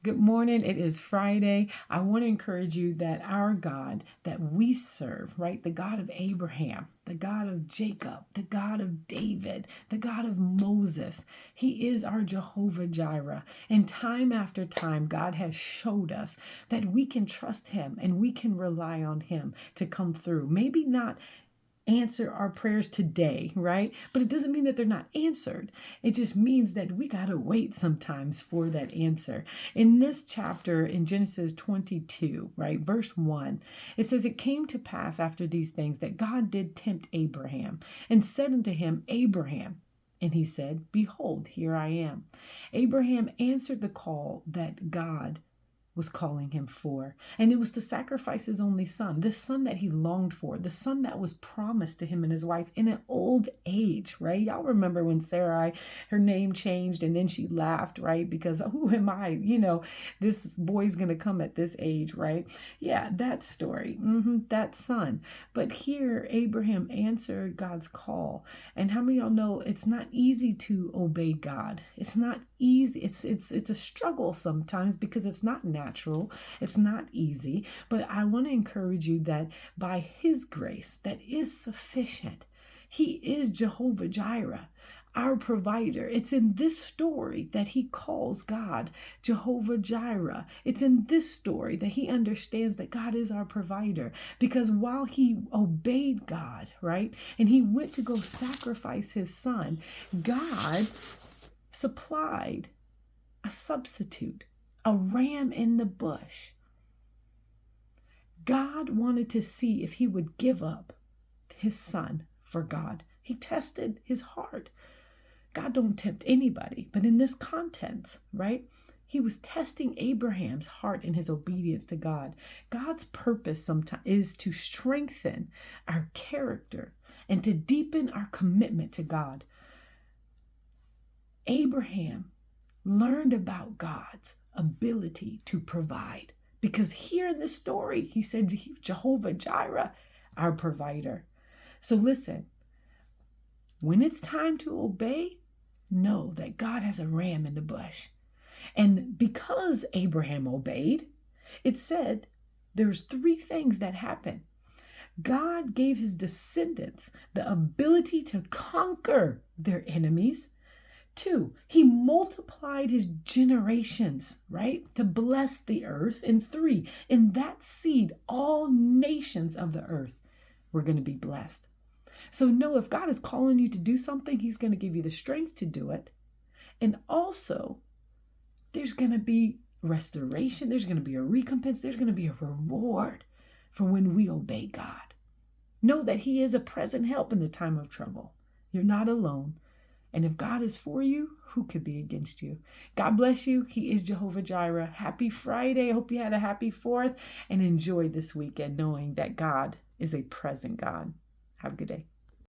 Good morning. It is Friday. I want to encourage you that our God that we serve, right? The God of Abraham, the God of Jacob, the God of David, the God of Moses, He is our Jehovah Jireh. And time after time, God has showed us that we can trust Him and we can rely on Him to come through. Maybe not answer our prayers today, right? But it doesn't mean that they're not answered. It just means that we got to wait sometimes for that answer. In this chapter in Genesis 22, right, verse 1, it says, "It came to pass after these things that God did tempt Abraham and said unto him, Abraham. And he said, Behold, here I am. Abraham answered the call that God was calling him for. And it was to sacrifice his only son, the son that he longed for, the son that was promised to him and his wife in an old age, right? Y'all remember when Sarai, her name changed and then she laughed, right? Because who am I? This boy's going to come at this age, right? Yeah, that story, that son. But here, Abraham answered God's call. And how many of y'all know it's not easy to obey God? It's not easy. It's a struggle sometimes because it's not natural. It's not easy. But I want to encourage you that by His grace that is sufficient. He is Jehovah Jireh, our provider. It's in this story that He calls God Jehovah Jireh. It's in this story that he understands that God is our provider, because while he obeyed God, right, and he went to go sacrifice his son, God supplied a substitute, a ram in the bush. God wanted to see if he would give up his son for God. He tested his heart. God don't tempt anybody, but in this context, right? He was testing Abraham's heart and his obedience to God. God's purpose sometimes is to strengthen our character and to deepen our commitment to God. Abraham learned about God's ability to provide, because here in this story, he said, Jehovah Jireh, our provider. So listen, when it's time to obey, know that God has a ram in the bush. And because Abraham obeyed, it said there's three things that happen. God gave his descendants the ability to conquer their enemies. 2, he multiplied his generations, right, to bless the earth. And 3, in that seed, all nations of the earth were going to be blessed. So know, if God is calling you to do something, he's going to give you the strength to do it. And also, there's going to be restoration. There's going to be a recompense. There's going to be a reward for when we obey God. Know that he is a present help in the time of trouble. You're not alone. And if God is for you, who could be against you? God bless you. He is Jehovah Jireh. Happy Friday. I hope you had a happy 4th and enjoy this weekend knowing that God is a present God. Have a good day.